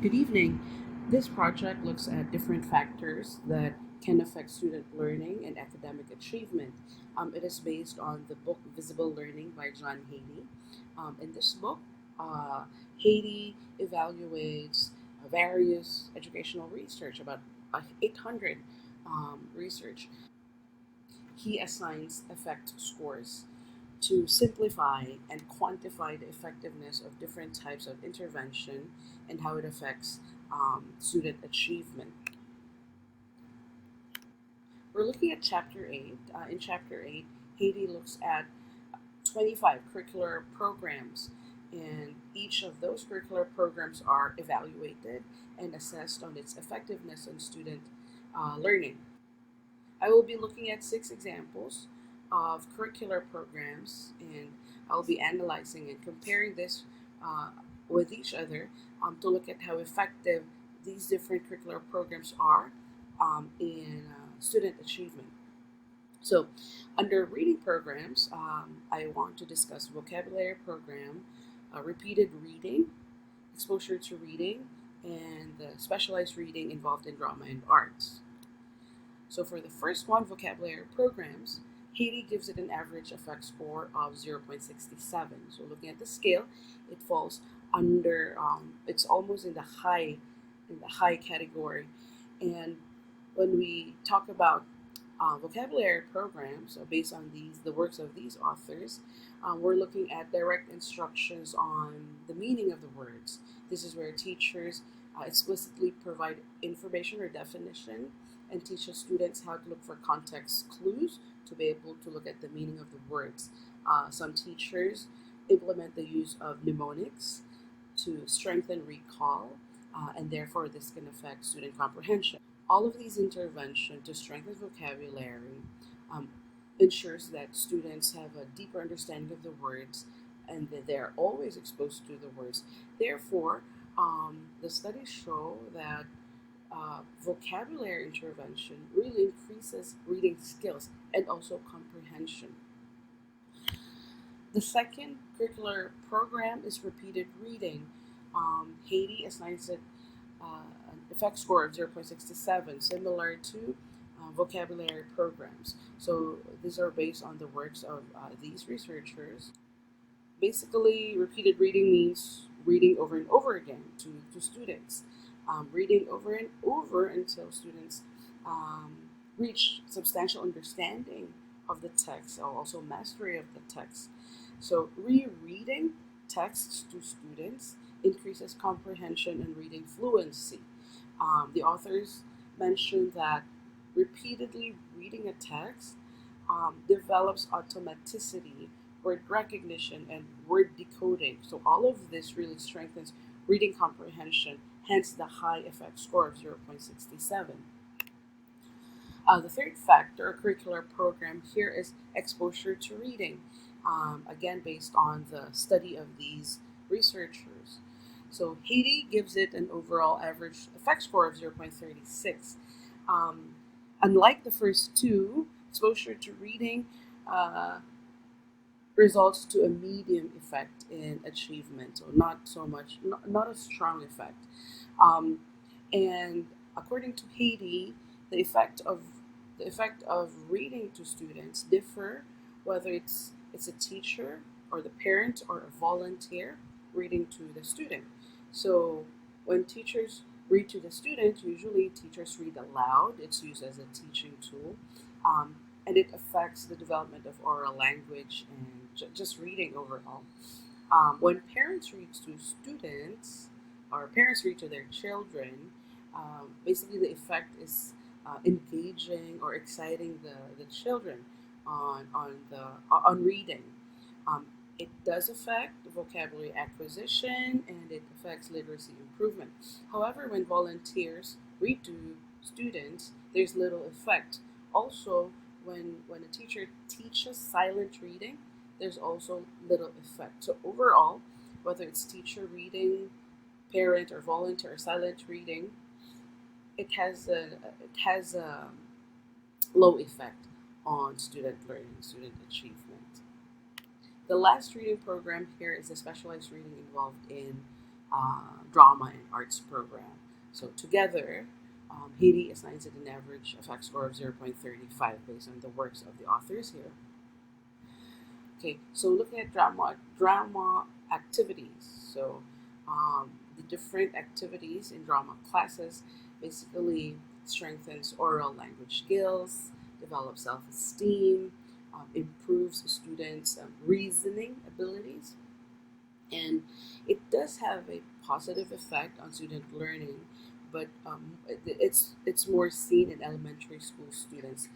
Good evening. This project looks at different factors that can affect student learning and academic achievement. It is based on the book Visible Learning by John Haiti. In this book, uh, Haiti evaluates various educational research, about 800 research. He assigns effect scores to simplify and quantify the effectiveness of different types of intervention and how it affects student achievement. We're looking at Chapter 8. In Chapter 8, Haiti looks at 25 curricular programs, and each of those curricular programs are evaluated and assessed on its effectiveness on student learning. I will be looking at 6 examples of curricular programs, and I'll be analyzing and comparing this uh, with each other to look at how effective these different curricular programs are in student achievement. So, under reading programs, I want to discuss vocabulary program, repeated reading, exposure to reading, and the specialized reading involved in drama and arts. So for the first one, vocabulary programs, Haiti gives it an average effect score of 0.67. So looking at the scale, it falls under, it's almost in the high category. And when we talk about vocabulary programs, so based on the works of these authors, we're looking at direct instructions on the meaning of the words. This is where teachers explicitly provide information or definition and teaches students how to look for context clues to be able to look at the meaning of the words. Some teachers implement the use of mnemonics to strengthen recall, and therefore this can affect student comprehension. All of these interventions to strengthen vocabulary um, ensures that students have a deeper understanding of the words and that they're always exposed to the words. Therefore, the studies show that vocabulary intervention really increases reading skills and also comprehension. The second curricular program is repeated reading. Haiti assigns it an effect score of 0.67, similar to vocabulary programs. So these are based on the works of these researchers. Basically, repeated reading means reading over and over again to students. Reading over and over until students um, reach substantial understanding of the text, or also mastery of the text. So, rereading texts to students increases comprehension and reading fluency. The authors mentioned that repeatedly reading a text develops automaticity, word recognition, and word decoding. So, all of this really strengthens reading comprehension, hence the high effect score of 0.67. The third factor, or curricular program here, is exposure to reading, again, based on the study of these researchers. So Haiti gives it an overall average effect score of 0.36. Um, Unlike the first two, exposure to reading uh, results to a medium effect in achievement, so not so much, not a strong effect. Um, and according to Haiti, the effect of the effect of reading to students differ whether it's a teacher or the parent or a volunteer reading to the student. So when teachers read to the student, usually teachers read aloud. It's used as a teaching tool. Um, and it affects the development of oral language and just reading overall. When parents read to students or parents read to their children, basically the effect is engaging or exciting the children on reading. Um, it does affect vocabulary acquisition and it affects literacy improvement. However, when volunteers read to students, there's little effect. Also, when a teacher teaches silent reading, there's also little effect. So overall, whether it's teacher reading, parent or volunteer or silent reading, it has a low effect on student learning, student achievement. The last reading program here is a specialized reading involved in drama and arts program. So together, Haiti assigns it an average effect score of 0.35 based on the works of the authors here. Okay, so looking at drama activities. So the different activities in drama classes basically strengthens oral language skills, develops self-esteem, improves students' reasoning abilities, and it does have a positive effect on student learning, but it's more seen in elementary school students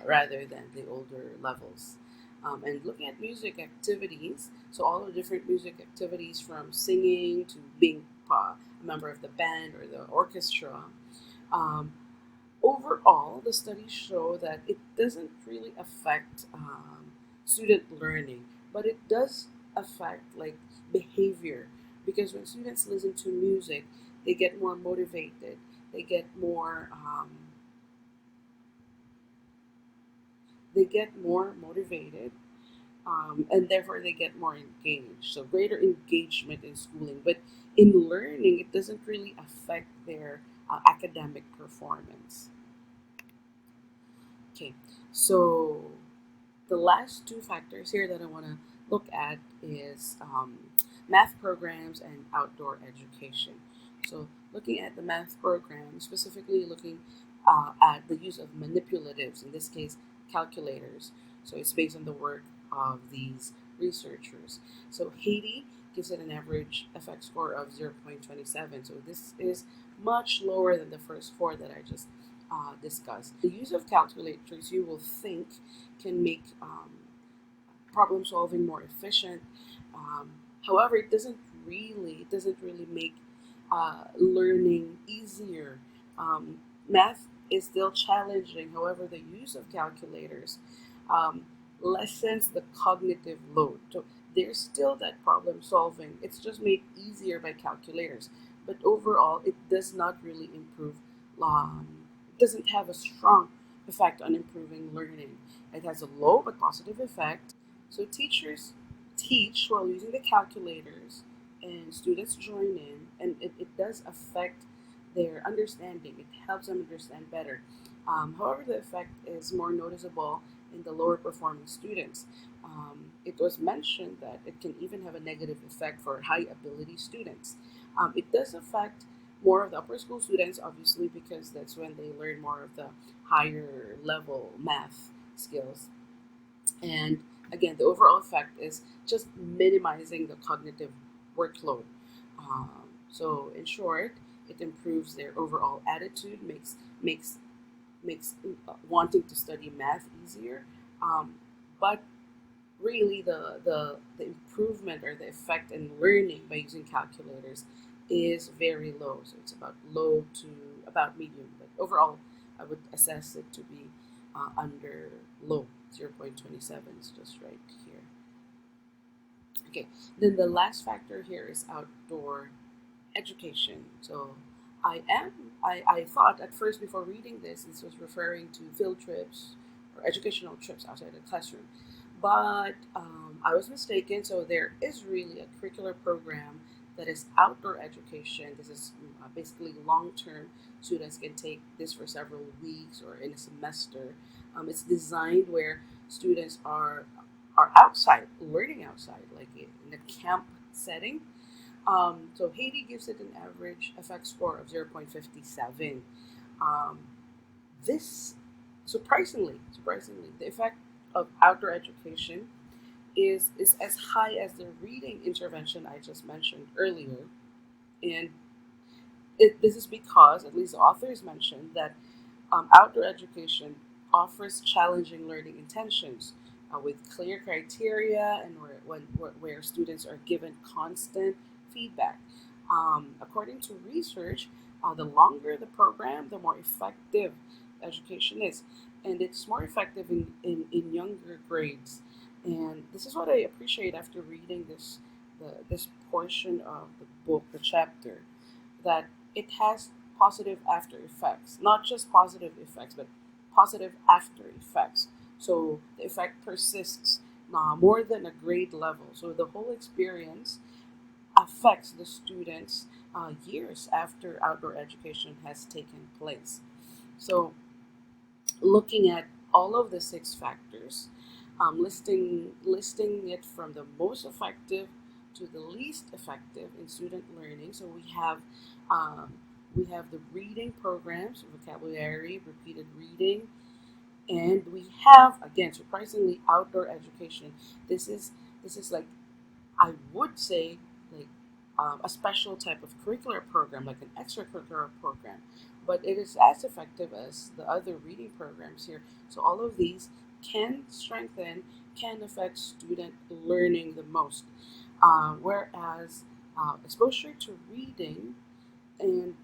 rather than the older levels. And looking at music activities, so all the different music activities from singing to being a member of the band or the orchestra, um, overall, the studies show that it doesn't really affect student learning, but it does affect like behavior, because when students listen to music, they get more motivated, they get more motivated, and therefore they get more engaged. So greater engagement in schooling, but in learning, it doesn't really affect their academic performance. Okay, so the last two factors here that I want to look at is math programs and outdoor education. So looking at the math program, specifically looking at the use of manipulatives, in this case calculators. So it's based on the work of these researchers. So Haiti gives it an average FX score of 0.27. So this is much lower than the first four that I just discussed. The use of calculators, you will think, can make problem solving more efficient. However, it doesn't really make learning easier. Math is still challenging. However, the use of calculators um, lessens the cognitive load. So there's still that problem solving. It's just made easier by calculators. But overall, it does not really improve. It doesn't have a strong effect on improving learning. It has a low but positive effect. So teachers teach while using the calculators, and students join in, and it does affect their understanding. It helps them understand better. However, the effect is more noticeable in the lower performing students. It was mentioned that it can even have a negative effect for high ability students. It does affect more of the upper school students, obviously, because that's when they learn more of the higher level math skills. And again, the overall effect is just minimizing the cognitive workload. So, in short, it improves their overall attitude, makes wanting to study math easier. Um, but really, the improvement or the effect in learning by using calculators is very low. So it's about low to about medium. But overall, I would assess it to be under low. 0.27 is just right here. Okay, then the last factor here is outdoor education. So I thought at first before reading this was referring to field trips or educational trips outside the classroom. But I was mistaken. So there is really a curricular program that is outdoor education. This is basically long term. Students can take this for several weeks or in a semester. It's designed where students are outside, learning outside, like in a camp setting. So Haiti gives it an average FX score of 0.57. Um, this surprisingly, the effect of outdoor education is as high as the reading intervention I just mentioned earlier. And this is because, at least the authors mentioned, that outdoor education offers challenging learning intentions with clear criteria and where students are given constant feedback. According to research, the longer the program, the more effective education is. And it's more effective in younger grades. And this is what I appreciate after reading this portion of the book, the chapter, that it has positive after effects, not just positive effects, but positive after effects. So the effect persists more than a grade level. So the whole experience affects the students years after outdoor education has taken place. So, looking at all of the 6 factors, listing it from the most effective to the least effective in student learning. So um, we have the reading programs, vocabulary, repeated reading, and we have, again, surprisingly, outdoor education. This is like, I would say, like a special type of curricular program, like an extracurricular program, but it is as effective as the other reading programs here. So all of these can strengthen, can affect student learning the most. Whereas exposure to reading and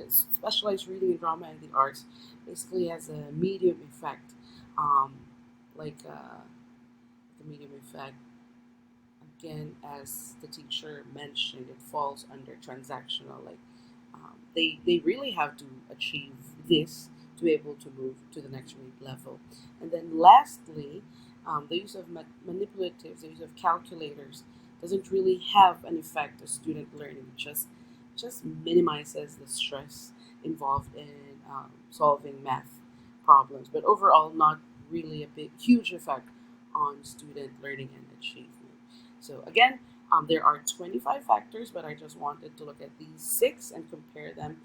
specialized reading and drama and the arts basically has a medium effect, um, like the medium effect. Again, as the teacher mentioned, it falls under transactional. Like they really have to achieve this to be able to move to the next grade level. And then lastly, the use of manipulatives, the use of calculators doesn't really have an effect on student learning. Just minimizes the stress involved in solving math problems, but overall not really a big huge effect on student learning and achievement. So again, there are 25 factors, but I just wanted to look at these 6 and compare them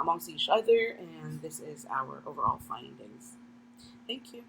amongst each other, and this is our overall findings. Thank you.